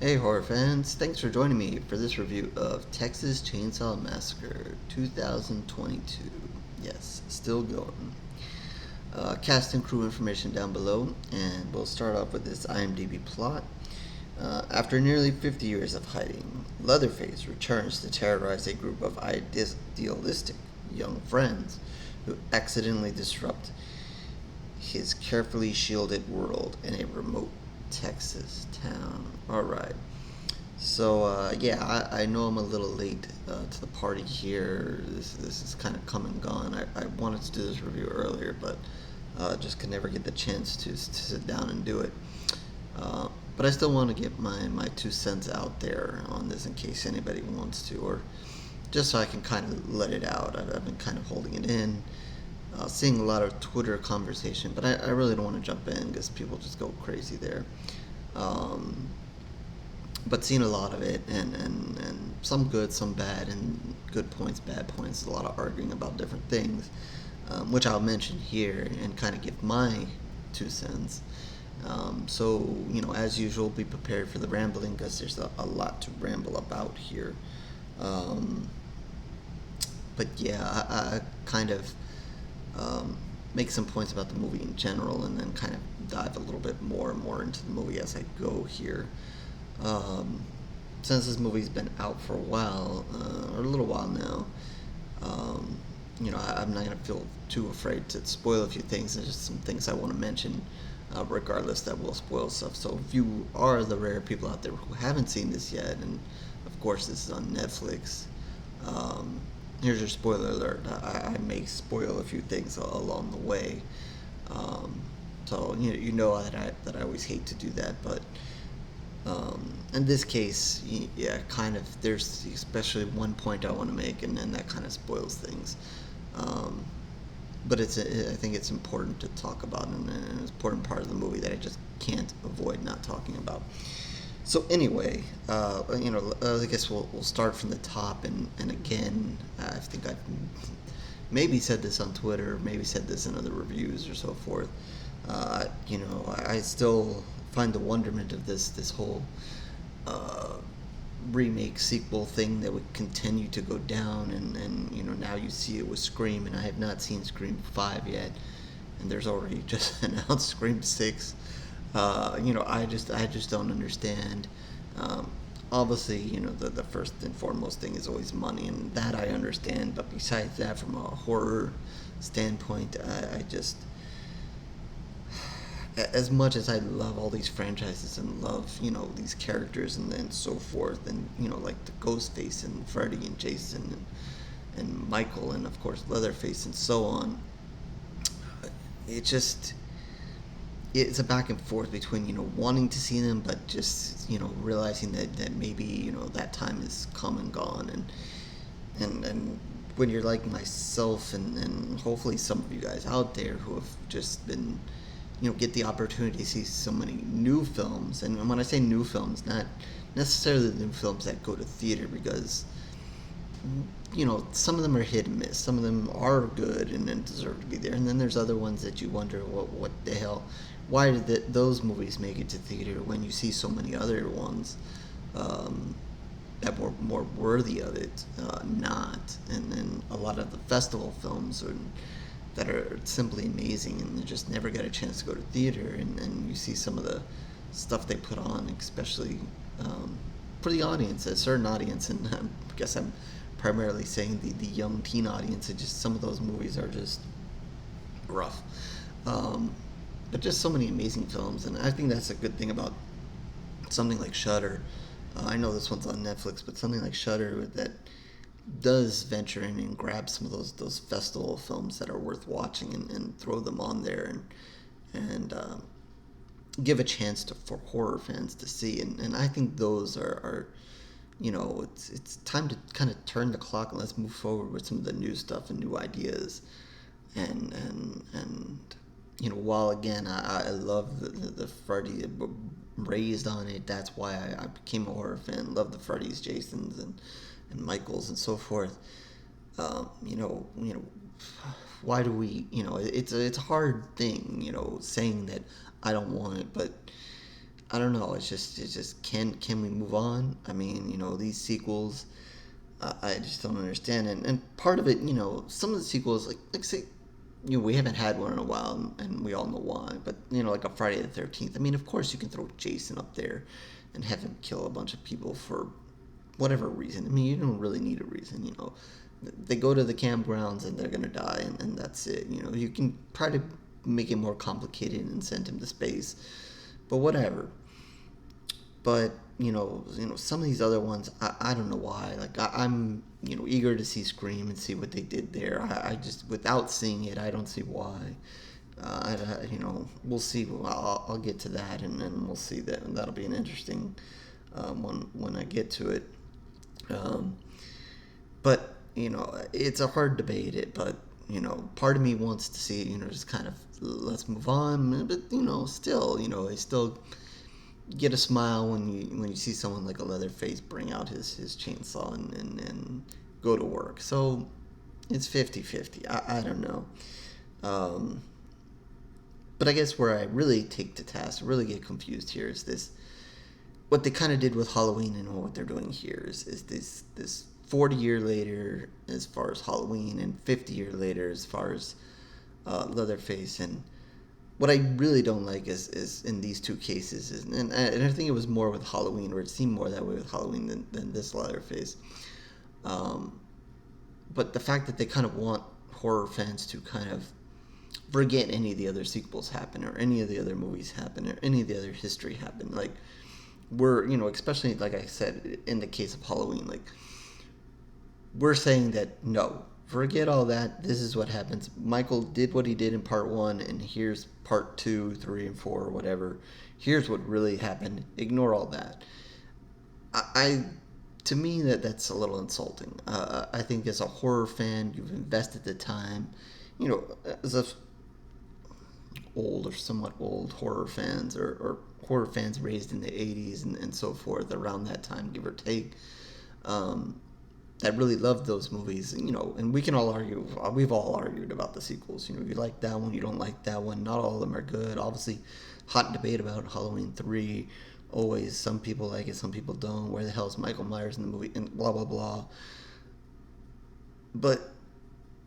Hey horror fans, thanks for joining me for this review of Texas Chainsaw Massacre 2022. Yes, still going. Cast and crew information down below, and we'll start off with this IMDb plot. After nearly 50 years of hiding, Leatherface returns to terrorize a group of idealistic young friends who accidentally disrupt his carefully shielded world in a remote Texas town. Alright. So I know I'm a little late to the party here. This is kind of come and gone. I wanted to do this review earlier, but just could never get the chance to sit down and do it. But I still want to get my 2 cents out there on this in case anybody wants to, or just so I can kind of let it out. I've been kind of holding it in, seeing a lot of Twitter conversation, but I really don't want to jump in because people just go crazy there. Um, but seen a lot of it, and some good, some bad, and good points, bad points, a lot of arguing about different things, which I'll mention here and kind of give my 2 cents. As usual, be prepared for the rambling because there's a lot to ramble about here. Um, but yeah, I kind of make some points about the movie in general and then kind of dive a little bit more and more into the movie as I go here. Um, since this movie's been out for a while, or a little while now, um, I'm not going to feel too afraid to spoil a few things. There's just some things I want to mention, regardless that will spoil stuff. So if you are the rare people out there who haven't seen this yet, and of course this is on Netflix, um, here's your spoiler alert. I may spoil a few things along the way. Um, so that I always hate to do that, but in this case, yeah, kind of. There's especially one point I want to make, and that kind of spoils things. Um, but I think it's important to talk about, and an important part of the movie that I just can't avoid not talking about. So anyway, I guess we'll start from the top, and again, I think I've maybe said this on Twitter, maybe said this in other reviews or so forth. I still find the wonderment of this whole uh, remake sequel thing that would continue to go down, and now you see it with Scream, and I have not seen Scream 5 yet, and there's already just announced Scream 6. I just don't understand. Um, Obviously, the first and foremost thing is always money, and that I understand. But besides that, from a horror standpoint, I just, as much as I love all these franchises and love these characters and so forth, and like the Ghostface and Freddy and Jason and Michael and of course Leatherface and so on, it just it's a back and forth between wanting to see them, but just realizing that maybe that time is come and gone, and when you're like myself, and hopefully some of you guys out there who have just been get the opportunity to see so many new films, and when I say new films, not necessarily the new films that go to theater, because some of them are hit and miss. Some of them are good and deserve to be there, and then there's other ones that you wonder what the hell, why did those movies make it to theater when you see so many other ones um, that were more worthy of it not, and then a lot of the festival films that are simply amazing and they just never got a chance to go to theater, and you see some of the stuff they put on, especially for the audience, a certain audience, and I guess I'm primarily saying the young teen audience. And just some of those movies are just rough, um, but just so many amazing films, and I think that's a good thing about something like Shudder. I know this one's on Netflix, but something like Shudder that does venture in and grab some of those festival films that are worth watching, and throw them on there, and give a chance for horror fans to see, and I think those are it's time to kind of turn the clock and let's move forward with some of the new stuff and new ideas, and while again I love the Freddy, raised on it, that's why I became a horror fan, love the Freddys, Jasons, and Michaels and so forth. um, you know you know why do we, it's a hard thing, saying that I don't want it, but I don't know. It's just can we move on? I mean, these sequels, I just don't understand. And part of it, some of the sequels, like say, we haven't had one in a while, and we all know why. But like a Friday the 13th. I mean, of course you can throw Jason up there, and have him kill a bunch of people for whatever reason. I mean, you don't really need a reason. They go to the campgrounds and they're gonna die, and that's it. You can try to make it more complicated and send him to space, but whatever. But some of these other ones, I don't know why. Like I'm eager to see Scream and see what they did there. I just, without seeing it, I don't see why. We'll see. I'll get to that, and then we'll see that, and that'll be an interesting one when I get to it. But it's a hard debate. But part of me wants to see just kind of let's move on. But still, I still get a smile when you see someone like a Leatherface bring out his chainsaw and go to work. So it's 50-50. I don't know. But I guess where I really take to task, really get confused here is this: what they kind of did with Halloween and what they're doing here is this 40-year later as far as Halloween, and 50-year later as far as Leatherface. And what I really don't like is in these two cases, and I think it was more with Halloween, or it seemed more that way with Halloween than this Leatherface. But the fact that they kind of want horror fans to kind of forget any of the other sequels happen, or any of the other movies happen, or any of the other history happen. Like, we're, especially like I said, in the case of Halloween, like, we're saying that no, forget all that. This is what happens. Michael did what he did in part 1, and here's part 2, 3, and 4, or whatever. Here's what really happened. Ignore all that. To me, that's a little insulting. I think as a horror fan, you've invested the time. As a old or somewhat old horror fans, or horror fans raised in the 80s and so forth, around that time, give or take, that really loved those movies, and we can all argue. We've all argued about the sequels. You like that one, you don't like that one. Not all of them are good. Obviously, hot debate about Halloween 3. Always, some people like it, some people don't. Where the hell is Michael Myers in the movie? And blah blah blah. But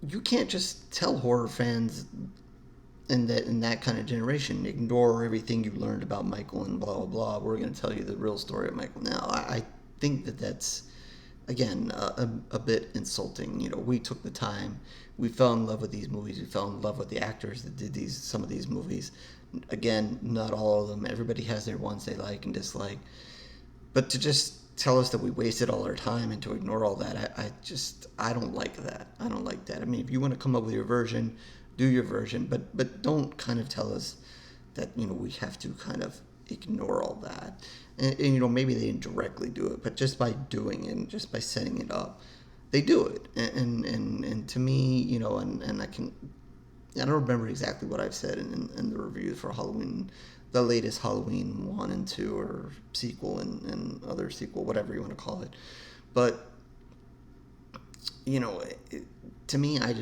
you can't just tell horror fans in that kind of generation, ignore everything you learned about Michael and blah blah blah. We're going to tell you the real story of Michael now. I think that's, again, a bit insulting. We took the time. We fell in love with these movies. We fell in love with the actors that did some of these movies. Again, not all of them. Everybody has their ones they like and dislike. But to just tell us that we wasted all our time and to ignore all that, I don't like that. I don't like that. I mean, if you want to come up with your version, do your version. But don't kind of tell us that, we have to kind of ignore all that. And maybe they didn't directly do it, but just by doing it and just by setting it up, they do it. And to me, and I don't remember exactly what I've said in the review for Halloween, the latest Halloween 1 and 2, or sequel and other sequel, whatever you want to call it. But, to me, I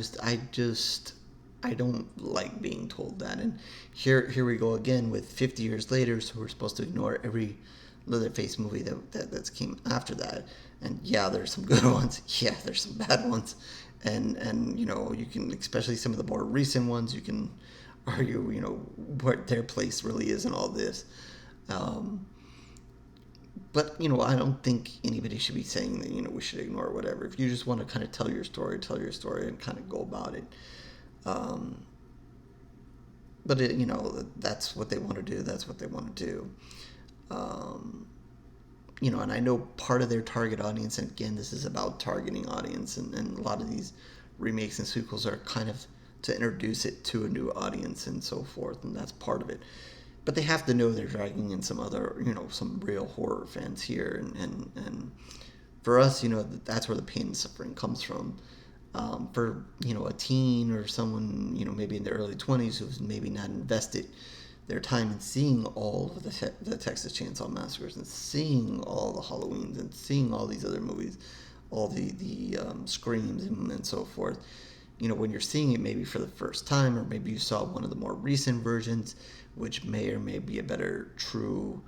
don't like being told that. And here we go again with 50 years later, so we're supposed to ignore every Leatherface movie that's came after that. And yeah, there's some good ones. Yeah, there's some bad ones. And you can, especially some of the more recent ones, you can argue, what their place really is in all this. But, I don't think anybody should be saying that, we should ignore whatever. If you just want to kind of tell your story and kind of go about it. But that's what they want to do. That's what they want to do. And I know part of their target audience, and again, this is about targeting audience, and a lot of these remakes and sequels are kind of to introduce it to a new audience and so forth, and that's part of it. But they have to know they're dragging in some other, some real horror fans here, and for us, that's where the pain and suffering comes from. For a teen or someone maybe in their early 20s who's maybe not invested their time in seeing all of the Texas Chainsaw Massacres, and seeing all the Halloweens, and seeing all these other movies, all the Screams and so forth. When you're seeing it maybe for the first time, or maybe you saw one of the more recent versions, which may or may be a better true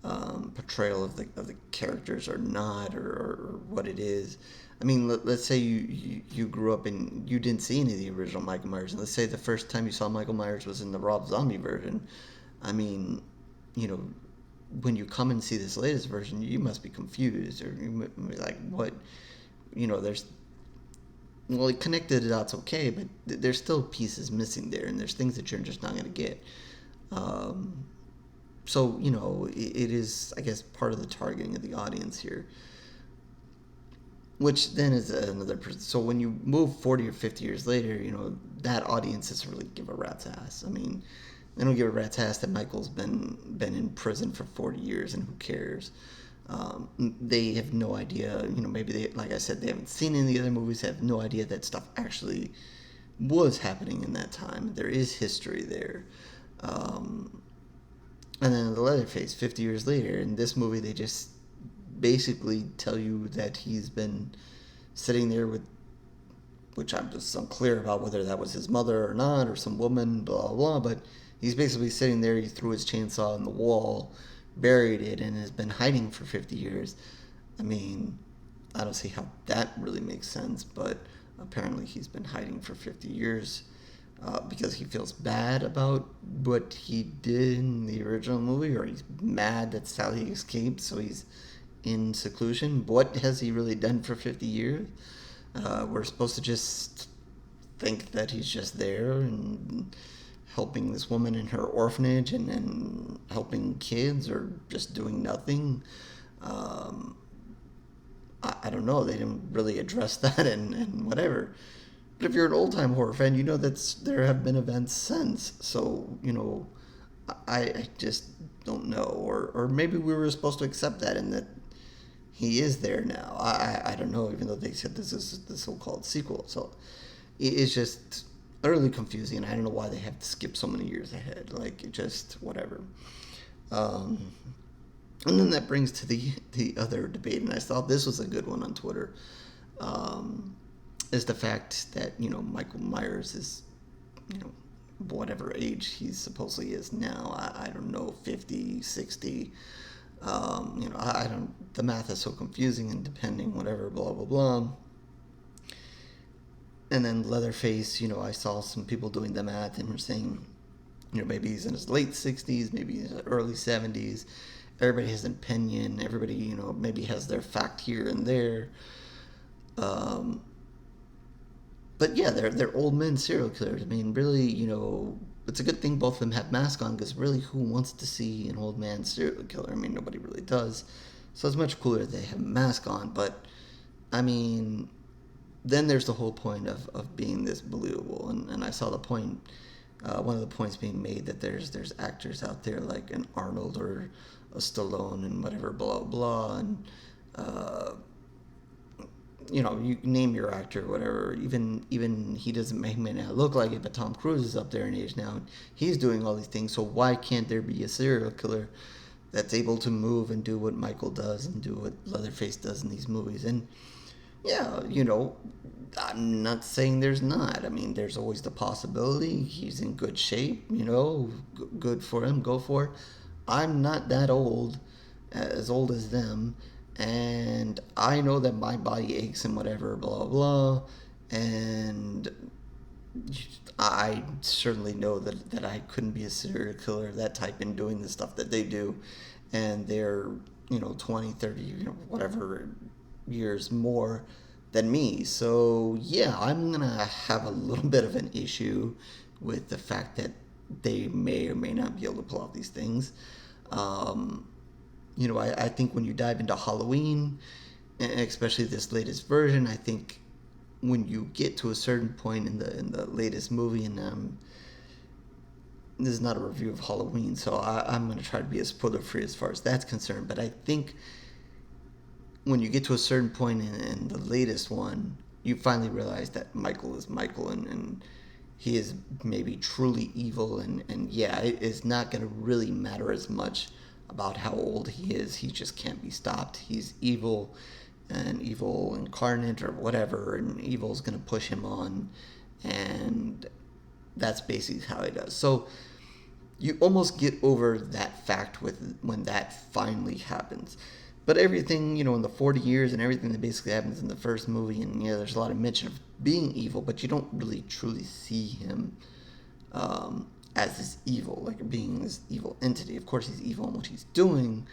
portrayal of the characters or not, or what it is. I mean, let's say you grew up and you didn't see any of the original Michael Myers, and let's say the first time you saw Michael Myers was in the Rob Zombie version. I mean, you know, when you come and see this latest version, you must be confused, or you be like, what? You know, there's, well, it connected it out's okay, but there's still pieces missing there, and there's things that you're just not going to get. Um, so, you know, it is, I guess, part of the targeting of the audience here. Which then is another. So when you move 40 or 50 years later, you know, that audience doesn't really give a rat's ass. I mean, they don't give a rat's ass that Michael's been in prison for 40 years, and who cares? They have no idea. You know, maybe they, like I said, they haven't seen any of the other movies. They have no idea that stuff actually was happening in that time. There is history there. And then the Leatherface, 50 years later, in this movie, they just basically tell you that he's been sitting there with, which I'm just unclear about whether that was his mother or not, or some woman, blah, blah, but he's basically sitting there, he threw his chainsaw in the wall, buried it, and has been hiding for 50 years. I mean, I don't see how that really makes sense, but apparently he's been hiding for 50 years because he feels bad about what he did in the original movie, or he's mad that's how he escaped, so he's in seclusion. What has he really done for 50 years? We're supposed to just think that he's just there and helping this woman in her orphanage and helping kids, or just doing nothing. I don't know. They didn't really address that, and whatever. But if you're an old-time horror fan, you know that there have been events since. So, you know, I just don't know. Or maybe we were supposed to accept that, and that he is there now. I don't know, even though they said this is the so-called sequel. So it's just utterly confusing, and I don't know why they have to skip so many years ahead. Like, just whatever. And then that brings to the other debate, and I thought this was a good one on Twitter, is the fact that, you know, Michael Myers is, you know, whatever age he supposedly is now. I don't know, 50, 60. You know, I don't, the math is so confusing and depending, whatever, blah, blah, blah. And then Leatherface, you know, I saw some people doing the math and were saying, you know, maybe he's in his late 60s, maybe he's early 70s. Everybody has an opinion. Everybody, you know, maybe has their fact here and there. But yeah, they're old men serial killers. I mean, really, you know, it's a good thing both of them have masks on, because really, who wants to see an old man serial killer? I mean, nobody really does. So it's much cooler that they have a mask on. But, I mean, then there's the whole point of being this believable. And I saw the point, one of the points being made, that there's actors out there like an Arnold or a Stallone and whatever, blah, blah, and, you know, you name your actor, whatever. Even he doesn't may not look like it, but Tom Cruise is up there in age now, and he's doing all these things. So why can't there be a serial killer that's able to move and do what Michael does and do what Leatherface does in these movies? And yeah, you know, I'm not saying there's not. I mean, there's always the possibility. He's in good shape, you know, good for him, go for it. I'm not that old, as old as them, and I know that my body aches and whatever, blah, blah, and I certainly know that I couldn't be a serial killer of that type in doing the stuff that they do, and they're, you know, 20, 30, you know, whatever years more than me. So yeah, I'm gonna have a little bit of an issue with the fact that they may or may not be able to pull off these things. You know, I think when you dive into Halloween, especially this latest version, I think when you get to a certain point in the latest movie, and this is not a review of Halloween, so I'm going to try to be as spoiler free as far as that's concerned, but I think when you get to a certain point in the latest one, you finally realize that Michael is Michael, and he is maybe truly evil, and yeah, it's not going to really matter as much about how old he is. He just can't be stopped. He's evil, and evil incarnate or whatever, and evil's going to push him on, and that's basically how he does. So you almost get over that fact with when that finally happens. But everything, in the 40 years and everything that basically happens in the first movie, and there's a lot of mention of being evil, but you don't really truly see him as this evil, like being this evil entity. Of course, he's evil in what he's doing,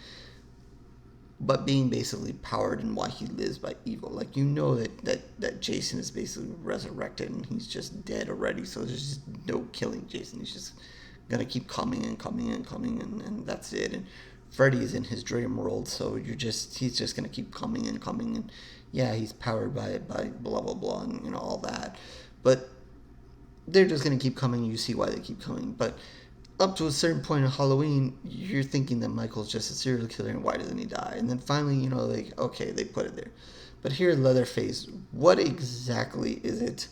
but being basically powered in why he lives by evil. Like, that Jason is basically resurrected and he's just dead already, so there's just no killing Jason. He's just gonna keep coming and coming and coming, and that's it. And Freddy's in his dream world, so he's just gonna keep coming and coming, and yeah, he's powered by blah blah blah and all that. But they're just gonna keep coming, you see why they keep coming. But up to a certain point in Halloween, you're thinking that Michael's just a serial killer and why doesn't he die? And then finally, okay, they put it there. But here, Leatherface, what exactly is it?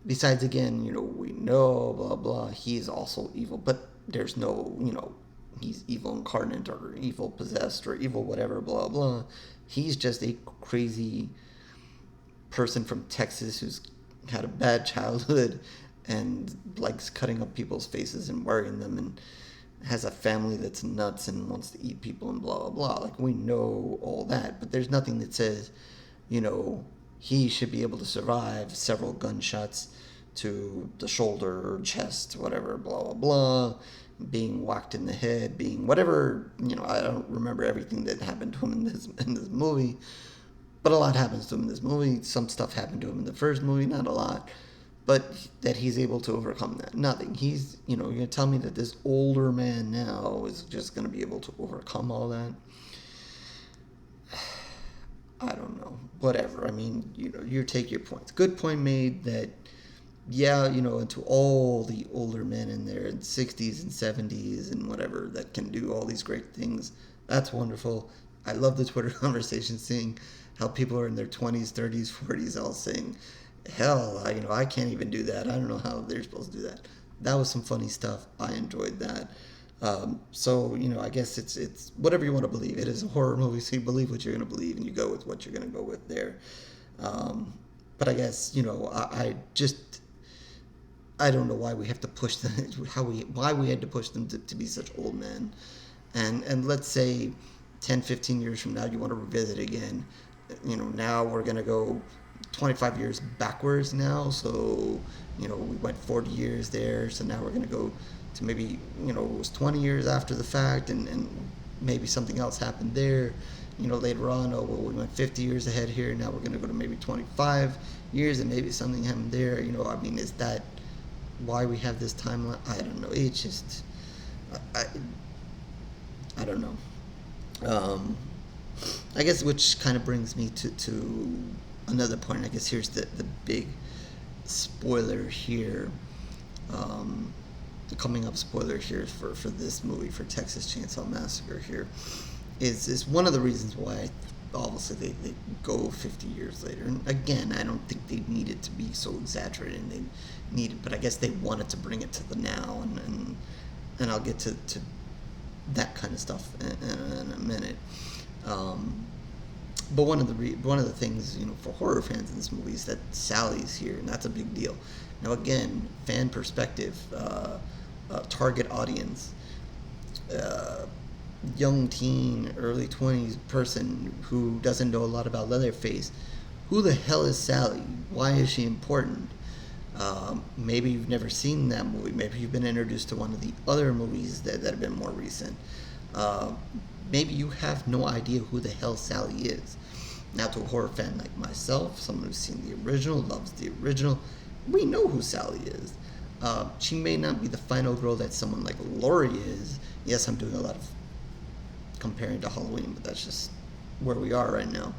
Besides, again, we know, blah, blah, he is also evil, but there's no, he's evil incarnate or evil possessed or evil whatever, blah, blah. He's just a crazy person from Texas who's had a bad childhood and likes cutting up people's faces and wearing them and has a family that's nuts and wants to eat people and blah, blah, blah. Like, we know all that, but there's nothing that says, he should be able to survive several gunshots to the shoulder or chest, whatever, blah, blah, blah, being whacked in the head, being whatever, I don't remember everything that happened to him in this movie, but a lot happens to him in this movie. Some stuff happened to him in the first movie, not a lot, but that he's able to overcome that. Nothing. He's, you're going to tell me that this older man now is just going to be able to overcome all that? I don't know. Whatever. I mean, you take your points. Good point made that, yeah, into all the older men in their 60s and 70s and whatever that can do all these great things. That's wonderful. I love the Twitter conversation, seeing how people are in their 20s, 30s, 40s all saying, hell, I can't even do that. I don't know how they're supposed to do that. That was some funny stuff. I enjoyed that. So, I guess it's whatever you want to believe. It is a horror movie, so you believe what you're going to believe, and you go with what you're going to go with there. But I guess, I don't know why we have to push them, why we had to push them to be such old men. And let's say 10, 15 years from now, you want to revisit again. Now we're going to go 25 years backwards now. So, we went 40 years there. So now we're going to go to maybe, it was 20 years after the fact, and maybe something else happened there. Later on, we went 50 years ahead here. Now we're going to go to maybe 25 years, and maybe something happened there. Is that why we have this timeline? I don't know. It's just, I don't know. I guess, which kind of brings me to another point. I guess here's the big spoiler here. The coming up spoiler here for this movie, for Texas Chainsaw Massacre here, is one of the reasons why obviously they go 50 years later. And again, I don't think they needed to be so exaggerated, and they needed, but I guess they wanted to bring it to the now, and I'll get to that kind of stuff in a minute. But one of the things, for horror fans in this movie is that Sally's here, and that's a big deal. Now again, fan perspective, target audience, young teen, early 20s person who doesn't know a lot about Leatherface. Who the hell is Sally? Why is she important? Maybe you've never seen that movie. Maybe you've been introduced to one of the other movies that have been more recent. Maybe you have no idea who the hell Sally is. Now, to a horror fan like myself, someone who's seen the original, loves the original, we know who Sally is. She may not be the final girl that someone like Laurie is. Yes, I'm doing a lot of comparing to Halloween, but that's just where we are right now.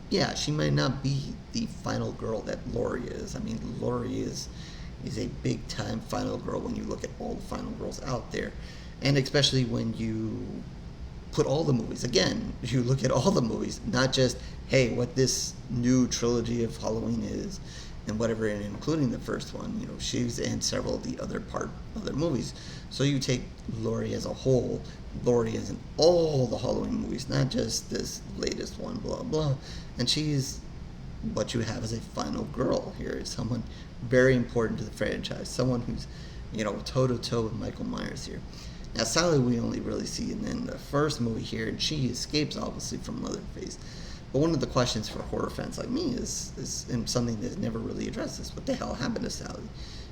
Yeah, she might not be the final girl that Laurie is. I mean, Laurie is a big time final girl when you look at all the final girls out there. And especially when you put all the movies, again, you look at all the movies, not just, hey, what this new trilogy of Halloween is, and whatever, and including the first one, she's in several of the other movies. So you take Laurie as a whole. Laurie is in all the Halloween movies, not just this latest one, blah, blah. And she's what you have as a final girl here, is someone very important to the franchise, someone who's toe to toe with Michael Myers here. Now, Sally we only really see in the first movie here, and she escapes obviously from Leatherface. But one of the questions for horror fans like me is and something that's never really addressed is what the hell happened to Sally?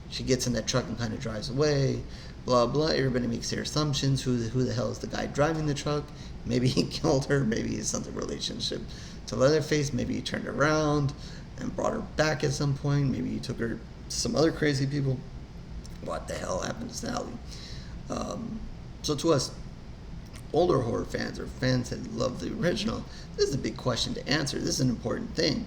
She gets in that truck and kind of drives away, blah blah. Everybody makes their assumptions. Who the hell is the guy driving the truck? Maybe he killed her. Maybe he's something relationship to Leatherface. Maybe he turned around and brought her back at some point. Maybe he took her to some other crazy people. What the hell happened to Sally? So to us, older horror fans or fans that love the original, this is a big question to answer. This is an important thing.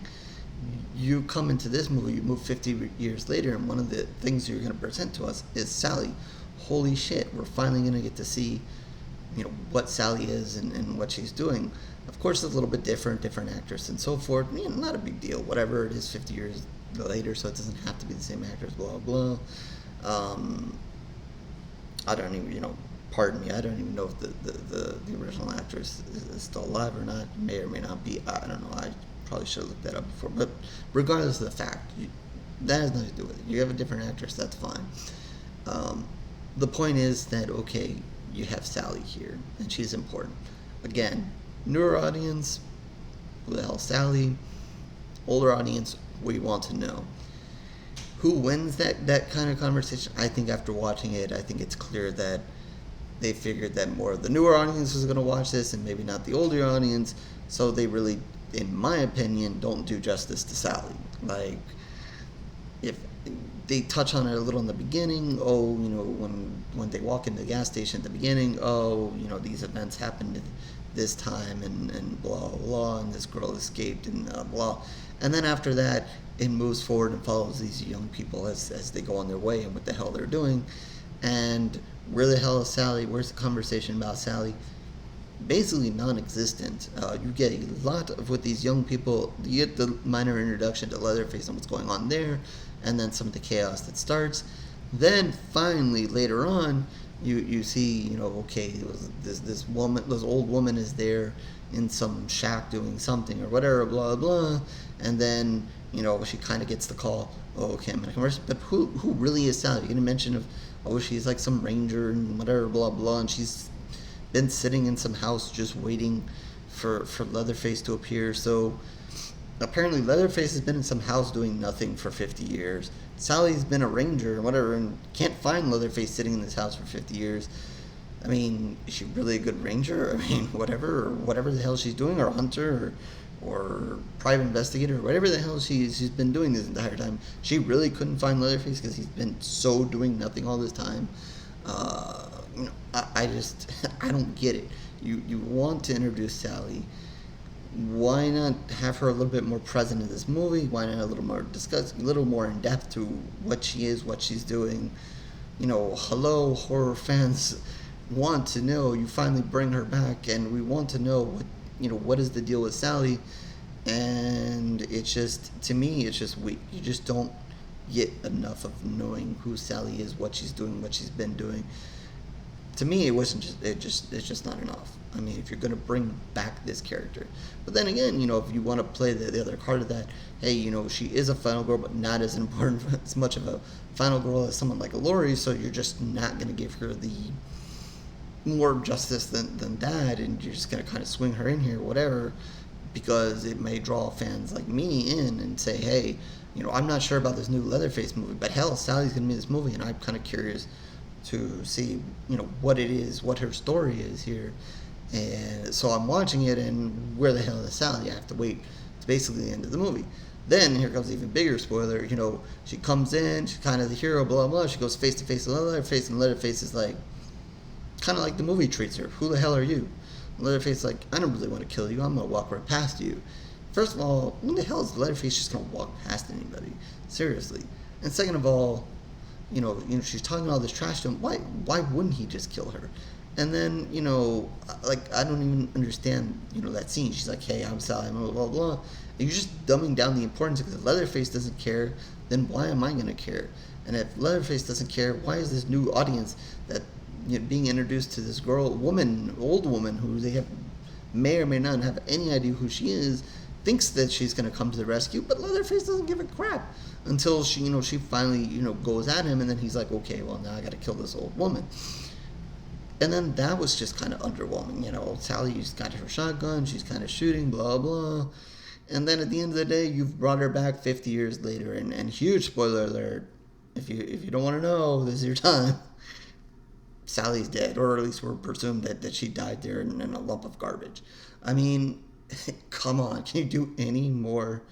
You come into this movie, you move 50 years later, and one of the things you're going to present to us is Sally. Holy shit, we're finally going to get to see, what Sally is and what she's doing. Of course, it's a little bit different actress and so forth. Not a big deal. Whatever it is, 50 years later, so it doesn't have to be the same actress. Blah blah. I don't even, pardon me, I don't even know if the original actress is still alive or not. May or may not be. I don't know. I probably should have looked that up before. But regardless of the fact, that has nothing to do with it. You have a different actress, that's fine. The point is that, okay, you have Sally here, and she's important. Again, newer audience, who the hell is Sally? Older audience, we want to know. Who wins that kind of conversation? I think after watching it, I think it's clear that they figured that more of the newer audience was going to watch this and maybe not the older audience, so they really, in my opinion, don't do justice to Sally. Like, if they touch on it a little in the beginning, when they walk into the gas station at the beginning, these events happened this time and blah, blah, and this girl escaped and blah. And then after that, it moves forward and follows these young people as they go on their way and what the hell they're doing. And where the hell is Sally? Where's the conversation about Sally? Basically non-existent. You get a lot of with these young people. You get the minor introduction to Leatherface and what's going on there, and then some of the chaos that starts. Then finally later on, you see, okay, this old woman is there in some shack doing something or whatever, blah blah, and then she kind of gets the call. Oh, okay, I'm gonna converse. But who really is Sally? You're gonna mention of she's like some ranger and whatever, blah blah, and she's been sitting in some house just waiting for Leatherface to appear. So apparently Leatherface has been in some house doing nothing for 50 years. Sally's been a ranger or whatever and can't find Leatherface sitting in this house for 50 years. I mean, is she really a good ranger? I mean, whatever the hell she's doing, or a hunter, or private investigator, or whatever the hell she's been doing this entire time. She really couldn't find Leatherface because he's been so doing nothing all this time. I don't get it. You want to introduce Sally. Why not have her a little bit more present in this movie? Why not a little more in depth to what she is, what she's doing? Hello, horror fans want to know. You finally bring her back, and we want to know what is the deal with Sally. And it's just, to me, it's just weak. You just don't get enough of knowing who Sally is, what she's doing, what she's been doing. To me, it's just not enough. I mean, if you're going to bring back this character. But then again, if you want to play the other card of that, hey, she is a final girl, but not as important, as much of a final girl as someone like a Laurie, so you're just not going to give her the more justice than that, and you're just going to kind of swing her in here, whatever, because it may draw fans like me in and say, hey, I'm not sure about this new Leatherface movie, but hell, Sally's going to be in this movie, and I'm kind of curious to see, what it is, what her story is here. And so I'm watching it, and where the hell is Sally? I have to wait. It's basically the end of the movie. Then here comes even bigger spoiler. She comes in, she's kind of the hero, blah blah. She goes face to face with Leatherface, and Leatherface is like, kind of like the movie treats her. Who the hell are you? And Leatherface is like, I don't really want to kill you. I'm gonna walk right past you. First of all, when the hell is Leatherface just gonna walk past anybody? Seriously. And second of all, she's talking all this trash to him. Why wouldn't he just kill her? And then, I don't even understand, that scene. She's like, hey, I'm Sally, blah, blah, blah. And you're just dumbing down the importance, because if Leatherface doesn't care, then why am I going to care? And if Leatherface doesn't care, why is this new audience that, being introduced to this old woman, who they may or may not have any idea who she is, thinks that she's going to come to the rescue, but Leatherface doesn't give a crap until she finally, goes at him, and then he's like, okay, well, now I got to kill this old woman. And then that was just kind of underwhelming. Sally's got her shotgun, she's kind of shooting, blah, blah. And then at the end of the day, you've brought her back 50 years later, and huge spoiler alert, if you don't want to know, this is your time. Sally's dead, or at least we're presumed that she died there in a lump of garbage. I mean, come on, can you do any more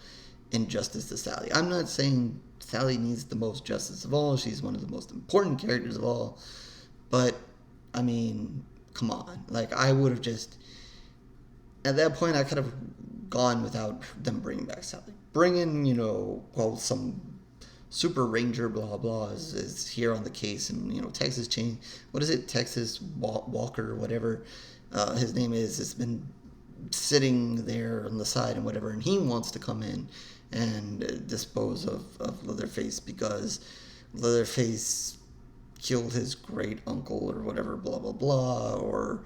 injustice to Sally? I'm not saying Sally needs the most justice of all. She's one of the most important characters of all. But, I mean, come on. Like, I would have just... At that point, I could have gone without them bringing back Sally. Bring in, some super ranger, blah, blah, is here on the case. And, Texas Chain... What is it? Texas Walker, or whatever his name is. It's been sitting there on the side and whatever. And he wants to come in and dispose of Leatherface because Leatherface killed his great uncle or whatever, blah, blah, blah, or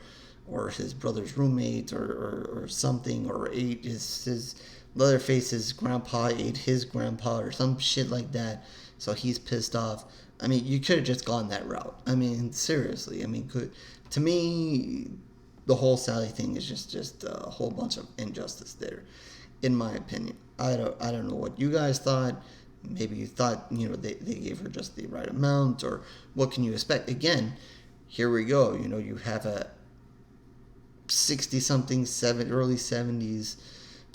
his brother's roommate or something, or ate his Leatherface's grandpa ate his grandpa or some shit like that, so he's pissed off. I mean, you could have just gone that route. I mean, seriously. I mean, to me, the whole Sally thing is just a whole bunch of injustice there, in my opinion. I don't know what you guys thought. Maybe you thought, they gave her just the right amount, or what can you expect? Again, here we go. You have a 60-something, early 70s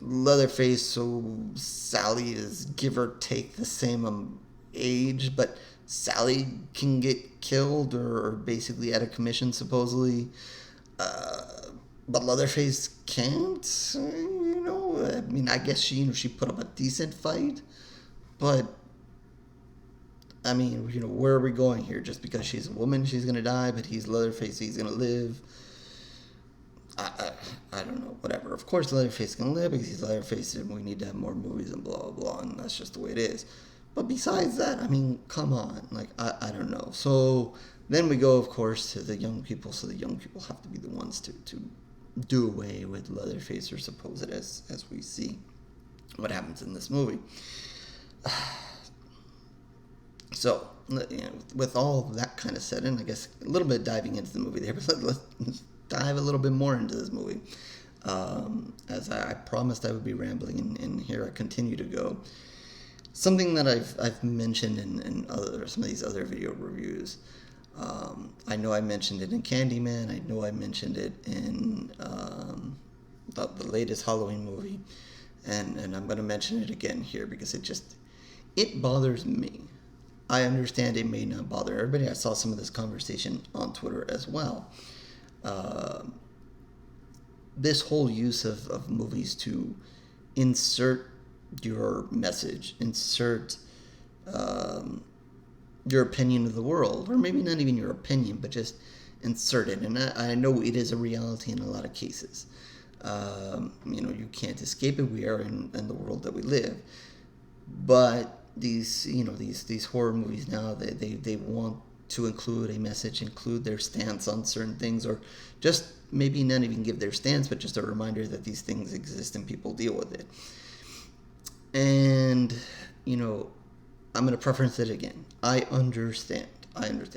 Leatherface, so Sally is give or take the same age, but Sally can get killed or basically out of commission, supposedly. But Leatherface can't, I mean, I guess she put up a decent fight, but, I mean, where are we going here? Just because she's a woman, she's going to die, but he's Leatherface, he's going to live. I don't know, whatever. Of course Leatherface can live because he's Leatherface and we need to have more movies and blah, blah, blah, and that's just the way it is. But besides that, I mean, come on. Like, I don't know. So then we go, of course, to the young people. So the young people have to be the ones to do away with Leatherface, or suppose it as we see what happens in this movie. So, with all of that kind of said in, I guess a little bit diving into the movie there, but let's dive a little bit more into this movie. As I promised I would be rambling, and here I continue to go. Something that I've mentioned in some of these other video reviews. I know I mentioned it in Candyman. I know I mentioned it in the latest Halloween movie. And I'm going to mention it again here because it bothers me. I understand it may not bother everybody. I saw some of this conversation on Twitter as well. This whole use of movies to insert your message, insert your opinion of the world, or maybe not even your opinion, but just insert it. And I know it is a reality in a lot of cases. You can't escape it. We are in the world that we live. But these horror movies now, they want to include a message, include their stance on certain things, or just maybe not even give their stance, but just a reminder that these things exist and people deal with it. And, I'm going to preference it again. I understand.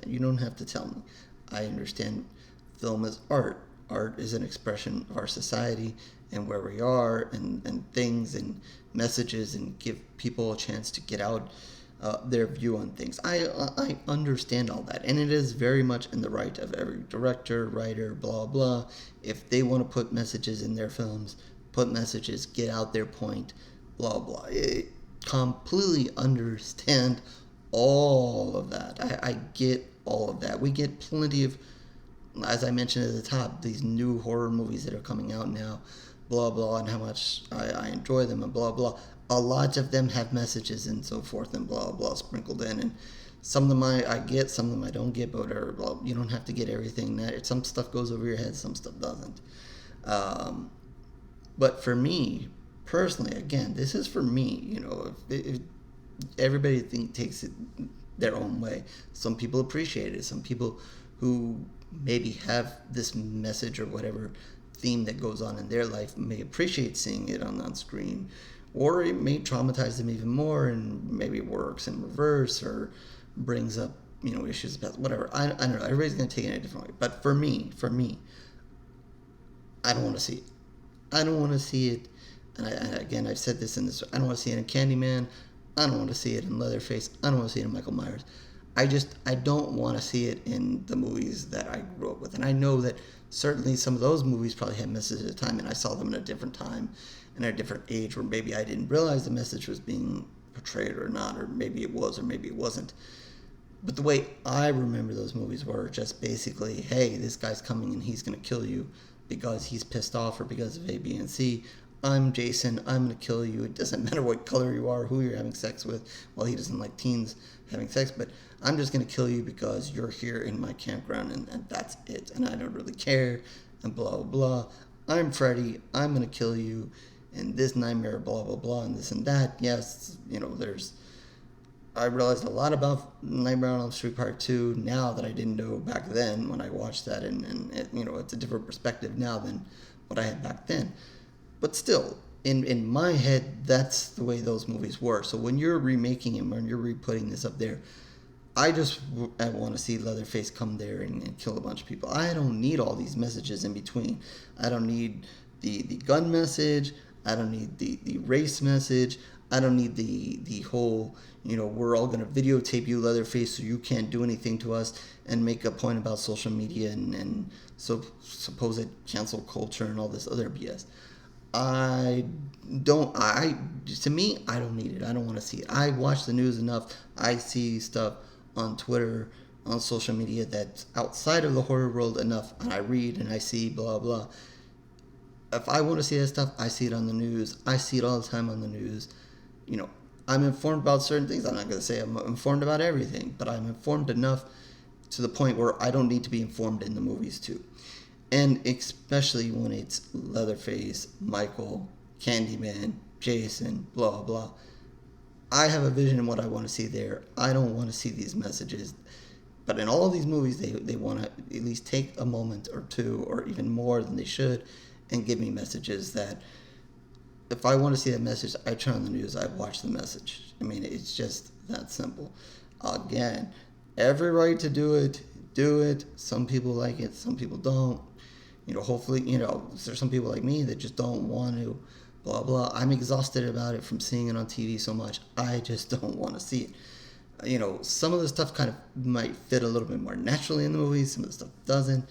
You don't have to tell me. I understand film is art. Art is an expression of our society and where we are and things and messages, and give people a chance to get out their view on things. I understand all that, and it is very much in the right of every director, writer, blah, blah. If they want to put messages in their films, put messages, get out their point, blah, blah. I completely understand all of that. I get all of that. We get plenty of, as I mentioned at the top, these new horror movies that are coming out now, blah, blah, and how much I enjoy them and blah, blah. A lot of them have messages and so forth and blah, blah sprinkled in. And some of them I get, some of them I don't get, but whatever. Blah. You don't have to get everything. Some stuff goes over your head, some stuff doesn't. But for me, personally, again, this is for me. If everybody takes it their own way. Some people appreciate it. Some people who maybe have this message or whatever, theme that goes on in their life may appreciate seeing it on screen, or it may traumatize them even more, and maybe it works in reverse or brings up issues about whatever. I don't know. Everybody's gonna take it in a different way. But for me, I don't want to see it. I don't want to see it. And again, I've said this in this. I don't want to see it in Candyman. I don't want to see it in Leatherface. I don't want to see it in Michael Myers. I don't want to see it in the movies that I grew up with. And I know that certainly some of those movies probably had messages at the time, and I saw them at a different time and at a different age where maybe I didn't realize the message was being portrayed or not, or maybe it was, or maybe it wasn't. But the way I remember those movies were just basically, hey, this guy's coming and he's going to kill you because he's pissed off or because of A, B, and C. I'm Jason. I'm going to kill you. It doesn't matter what color you are, who you're having sex with. Well, he doesn't like teens having sex, but I'm just going to kill you because you're here in my campground, and that's it. And I don't really care, and blah, blah, blah. I'm Freddy. I'm going to kill you, and this nightmare, blah, blah, blah, and this and that. Yes, I realized a lot about Nightmare on Elm Street Part 2 now that I didn't know back then when I watched that, and it's a different perspective now than what I had back then. But still, in my head, that's the way those movies were. So when you're remaking them, when you're re-putting this up there, I want to see Leatherface come there and kill a bunch of people. I don't need all these messages in between. I don't need the gun message. I don't need the race message. I don't need the whole, we're all going to videotape you, Leatherface, so you can't do anything to us, and make a point about social media and supposed cancel culture and all this other BS. To me, I don't need it. I don't want to see it. I watch the news enough. I see stuff on Twitter, on social media that's outside of the horror world enough, and I read and I see blah, blah. If I want to see that stuff, I see it on the news. I see it all the time on the news. I'm informed about certain things. I'm not going to say I'm informed about everything, but I'm informed enough to the point where I don't need to be informed in the movies too. And especially when it's Leatherface, Michael, Candyman, Jason, blah, blah. I have a vision of what I want to see there. I don't want to see these messages. But in all of these movies, they want to at least take a moment or two, or even more than they should, and give me messages that, if I want to see that message, I turn on the news, I watch the message. I mean, it's just that simple. Again, every right to do it. Some people like it, some people don't. Hopefully, there's some people like me that just don't want to, blah, blah. I'm exhausted about it from seeing it on TV so much. I just don't want to see it. Some of the stuff kind of might fit a little bit more naturally in the movies. Some of the stuff doesn't.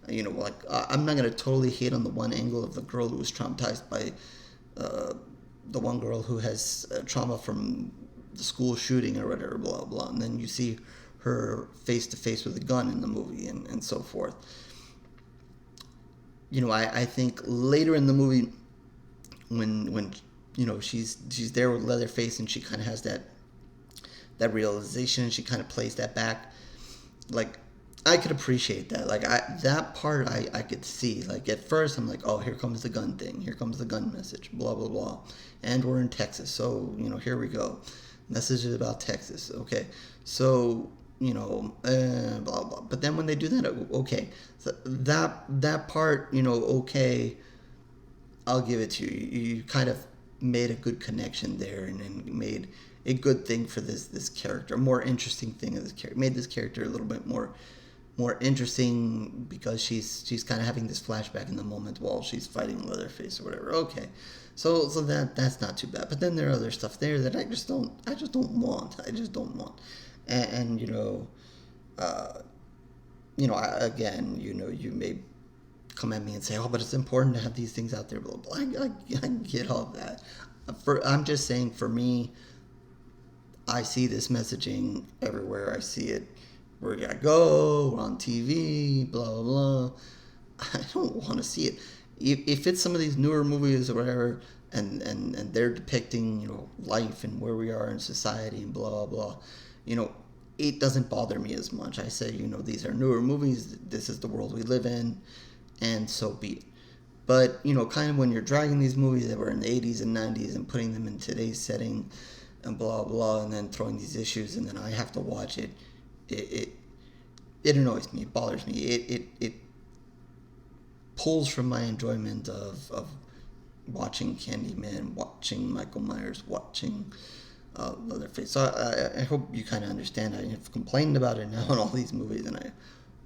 I'm not going to totally hate on the one angle of the girl who was traumatized by the one girl who has trauma from the school shooting or whatever, blah, blah. And then you see her face-to-face with a gun in the movie and so forth. I think later in the movie when she's there with Leatherface and she kind of has that realization and she kind of plays that back, like, I could appreciate that. Like, that part I could see. Like, at first I'm like, oh, here comes the gun thing. Here comes the gun message. Blah, blah, blah. And we're in Texas. So, here we go. Message is about Texas. Okay. So, blah, blah. But then when they do that, okay. So that part, okay, I'll give it to you. You kind of made a good connection there and made a good thing for this character. A more interesting thing of this character. Made this character a little bit more interesting because she's kind of having this flashback in the moment while she's fighting Leatherface or whatever. Okay, so that's not too bad. But then there are other stuff there that I just don't want. And again, you may come at me and say, oh, but it's important to have these things out there. Blah blah. I get all of that. I'm just saying, for me, I see this messaging everywhere. I see it. Where I go, on TV, blah, blah, blah. I don't want to see it. If it's some of these newer movies or whatever, and they're depicting, life and where we are in society and blah, blah, it doesn't bother me as much. I say, these are newer movies. This is the world we live in, and so be it. But, kind of when you're dragging these movies that were in the 80s and 90s and putting them in today's setting and blah, blah, and then throwing these issues, and then I have to watch it, it annoys me. It bothers me. pulls from my enjoyment of watching Candyman, watching Michael Myers, watching Leatherface. So I hope you kind of understand. I've complained about it now in all these movies, and I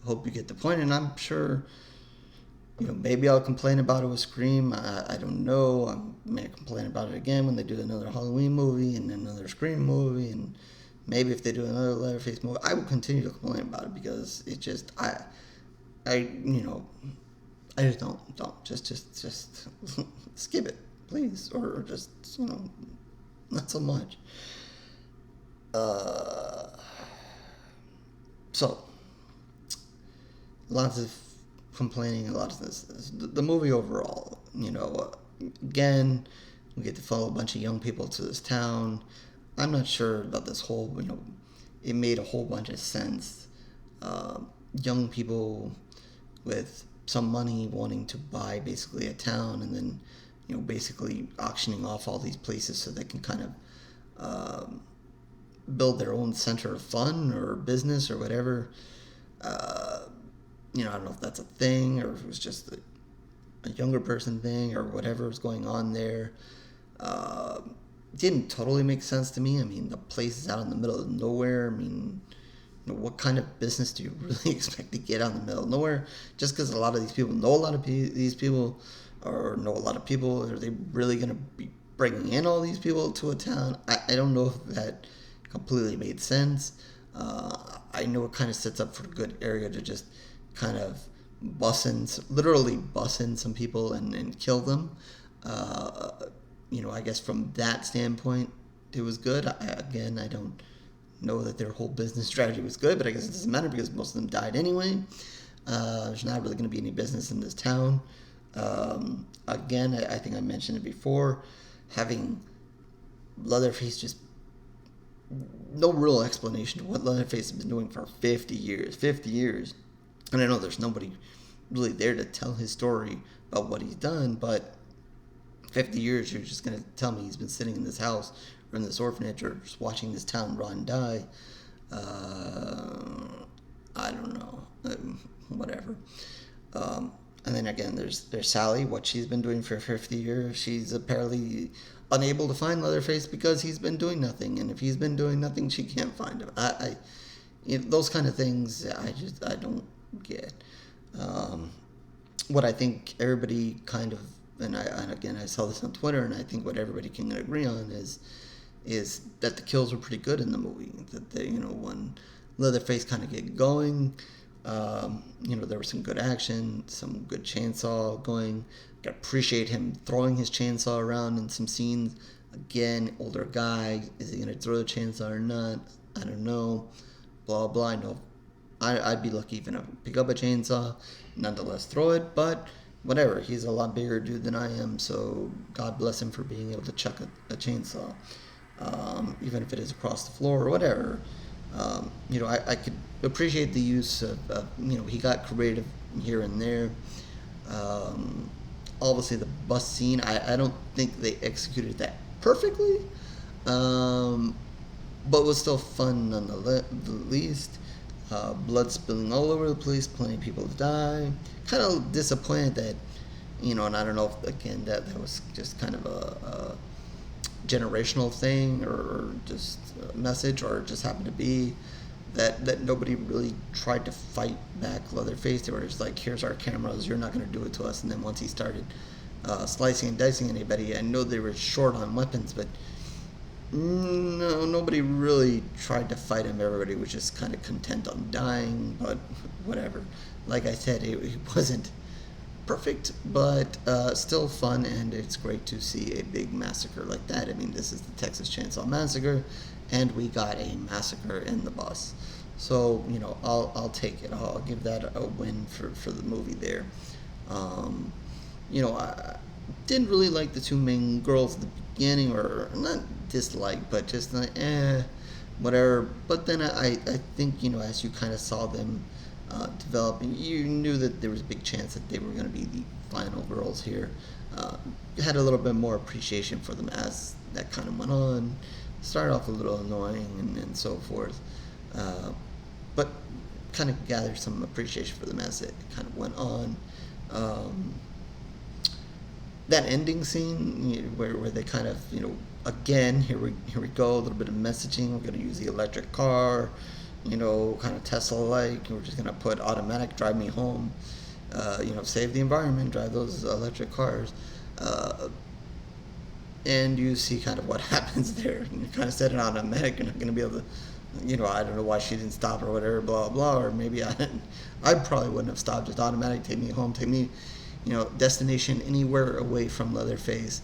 hope you get the point. And I'm sure, maybe I'll complain about it with Scream. I don't know. I may complain about it again when they do another Halloween movie and another Scream movie, and maybe if they do another Leatherface movie, I will continue to complain about it because it just I just don't just skip it, please, or just not so much. So lots of complaining, a lot of this. The movie overall, again, we get to follow a bunch of young people to this town. I'm not sure about this whole, it made a whole bunch of sense. Young people with some money wanting to buy basically a town, and then, basically auctioning off all these places so they can kind of build their own center of fun or business or whatever. I don't know if that's a thing or if it was just a younger person thing or whatever was going on there. Didn't totally make sense to me. I mean, the place is out in the middle of nowhere. I mean, what kind of business do you really expect to get out in the middle of nowhere? Just because a lot of these people know a lot of these people, or know a lot of people, are they really going to be bringing in all these people to a town? I don't know if that completely made sense. I know it kind of sets up for a good area to just kind of literally bus in some people and kill them. I guess from that standpoint, it was good. I don't know that their whole business strategy was good, but I guess it doesn't matter because most of them died anyway. There's not really going to be any business in this town. I think I mentioned it before, having Leatherface just no real explanation of what Leatherface has been doing for 50 years. 50 years. And I know there's nobody really there to tell his story about what he's done, but 50 years, you're just going to tell me he's been sitting in this house or in this orphanage or just watching this town rot and die. I don't know. Whatever. And then again, there's Sally, what she's been doing for 50 years. She's apparently unable to find Leatherface because he's been doing nothing. And if he's been doing nothing, she can't find him. Those kind of things, I don't get. What I think everybody kind of, and I saw this on Twitter, and I think what everybody can agree on is that the kills were pretty good in the movie. That when Leatherface kind of get going, there was some good action, some good chainsaw going. I appreciate him throwing his chainsaw around in some scenes. Again, older guy, is he gonna throw the chainsaw or not? I don't know. Blah blah. I know I'd be lucky even to pick up a chainsaw, nonetheless throw it, but whatever. He's a lot bigger dude than I am, so God bless him for being able to chuck a chainsaw, even if it is across the floor or whatever. I could appreciate the use of he got creative here and there. Obviously, the bus scene, I don't think they executed that perfectly, but was still fun nonetheless. Least. Blood spilling all over the place, plenty of people die. Kind of disappointed that, and I don't know if, again, that was just kind of a generational thing or just a message, or it just happened to be that nobody really tried to fight back Leatherface. They were just like, here's our cameras, you're not going to do it to us. And then once he started slicing and dicing anybody, I know they were short on weapons, but no, nobody really tried to fight him. Everybody was just kind of content on dying, but whatever. Like I said, it wasn't perfect, but still fun, and it's great to see a big massacre like that. I mean, this is the Texas Chainsaw Massacre, and we got a massacre in the bus. So, I'll take it. I'll give that a win for the movie there. I didn't really like the two main girls at the beginning, or not dislike, but just like, whatever. But then I think, as you kind of saw them developing, you knew that there was a big chance that they were going to be the final girls here. You had a little bit more appreciation for them as that kind of went on. Started off a little annoying and so forth, but kind of gathered some appreciation for them as it kind of went on. Um, that ending scene where they kind of, again, here we go, a little bit of messaging. We're going to use the electric car, kind of Tesla like. We're just going to put automatic, drive me home, save the environment, drive those electric cars. And you see kind of what happens there. You kind of set it automatic. You're not going to be able to, I don't know why she didn't stop or whatever, blah, blah. Or maybe I probably wouldn't have stopped. Just automatic, take me home, take me, destination anywhere away from Leatherface.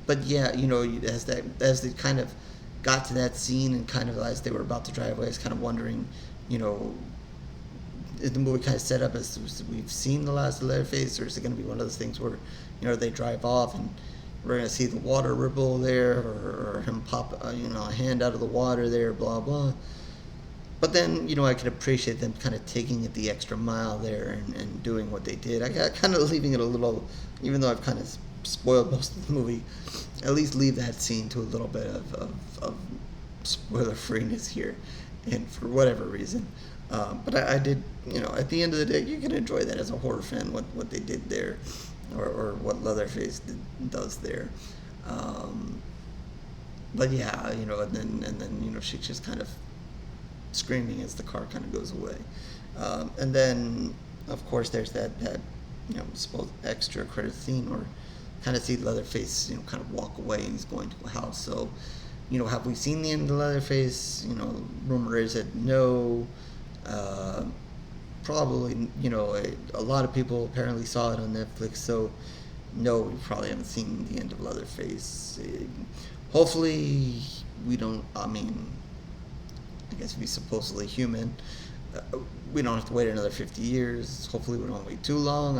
But yeah, as they kind of got to that scene and kind of as they were about to drive away, I was kind of wondering, is the movie kind of set up as we've seen the last of Leatherface, or is it going to be one of those things where, they drive off and we're going to see the water ripple there, or him pop, a hand out of the water there, blah, blah. But then, I could appreciate them kind of taking it the extra mile there and doing what they did. I got kind of leaving it a little, even though I've kind of spoiled most of the movie, at least leave that scene to a little bit of spoiler freeness here, and for whatever reason. But I did, at the end of the day, you can enjoy that as a horror fan, what they did there, or what Leatherface does there. But yeah, and then she's just kind of screaming as the car kind of goes away. And then, of course, there's that supposed extra credit scene where kind of see Leatherface, kind of walk away and he's going to a house. So, have we seen the end of Leatherface? Rumor is that no. Probably, a lot of people apparently saw it on Netflix, so no, we probably haven't seen the end of Leatherface. Hopefully, we don't, I guess if he's supposedly human, we don't have to wait another 50 years. Hopefully, we don't wait too long.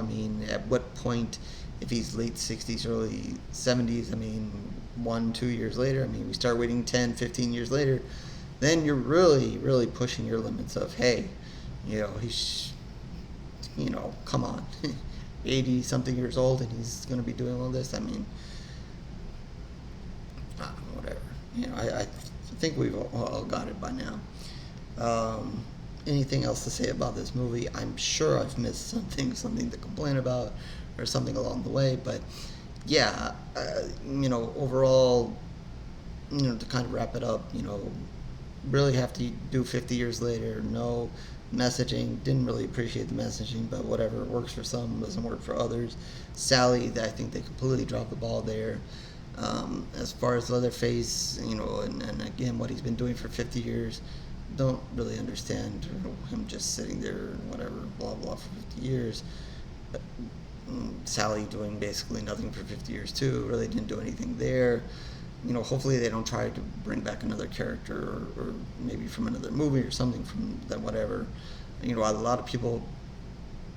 At what point, if he's late 60s, early 70s, 1-2 years later, we start waiting 10, 15 years later, then you're really, really pushing your limits of, hey, he's, come on, 80-something years old and he's going to be doing all this. Whatever. I think we've all got it by now. Anything else to say about this movie? I'm sure I've missed something to complain about or something along the way, but yeah, overall, to kind of wrap it up, really have to do 50 years later. No messaging. Didn't really appreciate the messaging, but whatever. It works for some, doesn't work for others. Sally, I think they completely dropped the ball there. As far as Leatherface, and again, what he's been doing for 50 years, don't really understand him just sitting there and whatever, blah, blah, for 50 years. But, Sally doing basically nothing for 50 years too, really didn't do anything there. Hopefully they don't try to bring back another character or maybe from another movie or something from that, whatever. A lot of people,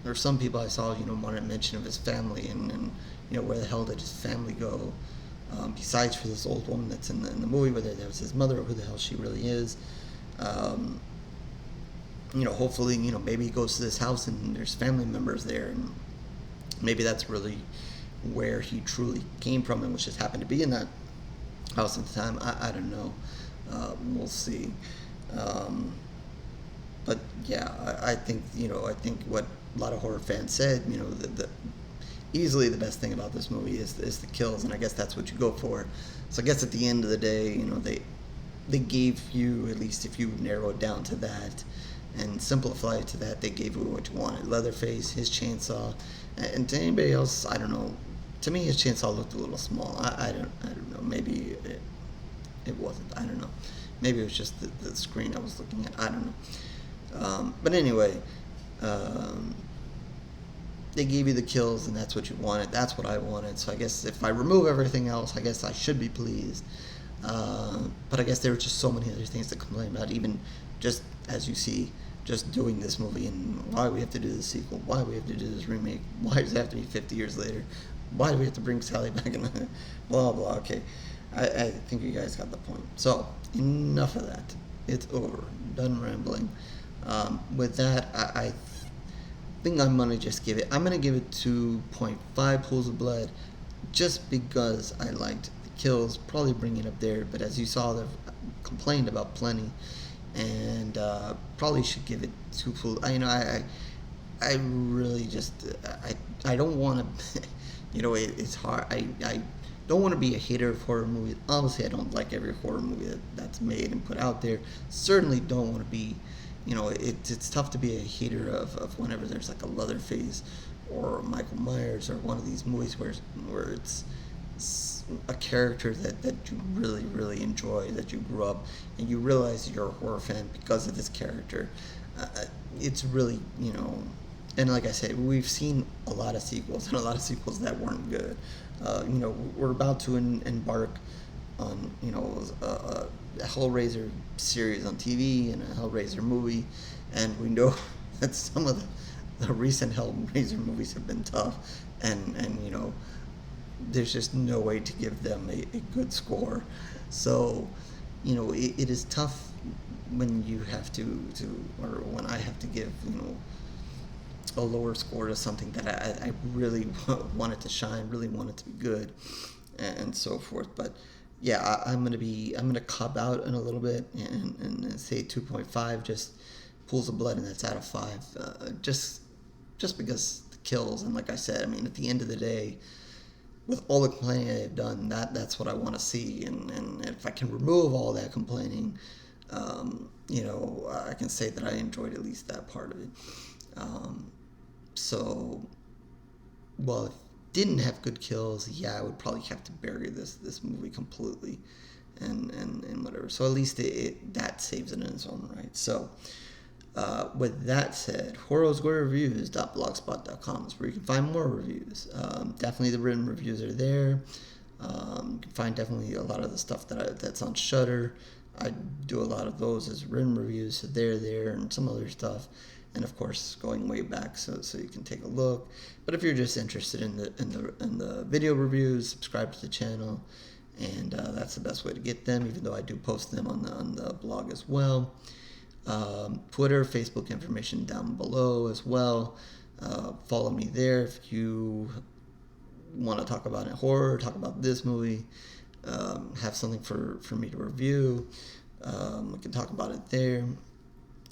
or some people I saw, wanted mention of his family and where the hell did his family go? Besides for this old woman that's in the movie, whether that was his mother or who the hell she really is. Hopefully, maybe he goes to this house and there's family members there, and maybe that's really where he truly came from and which just happened to be in that house at the time. I don't know. We'll see. But yeah, I think what a lot of horror fans said, the easily the best thing about this movie is the kills, and I guess that's what you go for. So I guess at the end of the day, they gave you, at least if you narrow it down to that and simplify it to that, they gave you what you wanted. Leatherface, his chainsaw, and to anybody else, I don't know. To me, his chainsaw looked a little small. I don't know. Maybe it wasn't. I don't know. Maybe it was just the screen I was looking at. I don't know. But anyway, they gave you the kills, and that's what you wanted. That's what I wanted. So I guess if I remove everything else, I guess I should be pleased. But I guess there were just so many other things to complain about. Even just as you see, just doing this movie and why we have to do the sequel, why we have to do this remake, why does it have to be 50 years later? Why do we have to bring Sally back in? Blah, blah, okay. I think you guys got the point. So, enough of that. It's over. Done rambling. With that, I think I'm going to just give it 2.5 pools of blood just because I liked the kills. Probably bring it up there, but as you saw, they've complained about plenty. and probably should give it two full. I really just I don't want to. It's hard. I don't want to be a hater of horror movies. Obviously, I don't like every horror movie that's made and put out there. Certainly don't want to be, it's tough to be a hater of whenever there's like a Leatherface or Michael Myers or one of these movies where it's a character that you really, really enjoy, that you grew up, and you realize you're a horror fan because of this character. It's really, and like I said, we've seen a lot of sequels and a lot of sequels that weren't good. We're about to embark on, a Hellraiser series on TV and a Hellraiser movie, and we know that some of the recent Hellraiser movies have been tough, and there's just no way to give them a good score. So, it is tough when you have to, or when I have to give, a lower score to something that I really want it to shine, really want it to be good, and so forth. But yeah, I'm gonna cop out in a little bit and say 2.5, just pools of blood, and that's out of 5. Just because the kills, and like I said, at the end of the day, with all the complaining I've done, that's what I want to see, and if I can remove all that complaining, I can say that I enjoyed at least that part of it. So, well, if it didn't have good kills, yeah, I would probably have to bury this movie completely, and whatever. So at least that saves it in its own right. So, with that said, horosquarereviews.blogspot.com is where you can find more reviews. Definitely the written reviews are there. You can find definitely a lot of the stuff that's on Shudder. I do a lot of those as written reviews, so they're there, and some other stuff. And of course, going way back, so you can take a look. But if you're just interested in the video reviews, subscribe to the channel, and that's the best way to get them. Even though I do post them on the blog as well. Twitter, Facebook information down below as well. Follow me there if you want to talk about horror, talk about this movie, have something for me to review. We can talk about it there.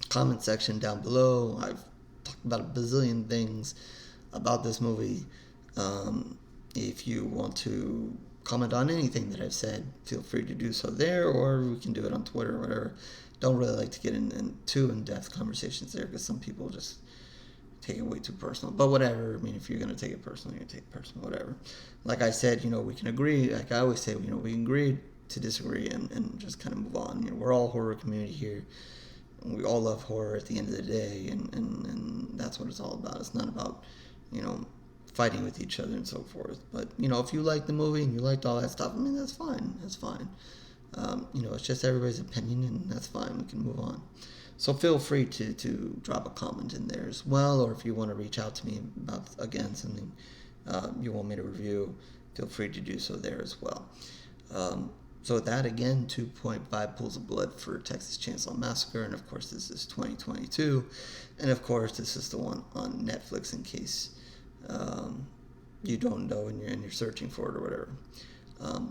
Comment section down below. I've talked about a bazillion things about this movie. If you want to comment on anything that I've said, feel free to do so there, or we can do it on Twitter or whatever. Don't really like to get in too in-depth conversations there, because some people just take it way too personal. But whatever. If you're going to take it personal, you're going to take it personal, whatever. Like I said, we can agree. Like I always say, we can agree to disagree and just kind of move on. We're all horror community here. We all love horror at the end of the day, and that's what it's all about. It's not about, fighting with each other and so forth. But, if you like the movie and you liked all that stuff, that's fine. That's fine. It's just everybody's opinion, and that's fine. We can move on. So feel free to drop a comment in there as well, or if you want to reach out to me about, again, something you want me to review, feel free to do so there as well. So with that, again, 2.5 pools of blood for Texas Chainsaw Massacre, and of course this is 2022, and of course this is the one on Netflix in case you don't know and you're searching for it or whatever.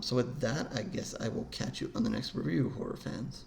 So with that, I guess I will catch you on the next review, horror fans.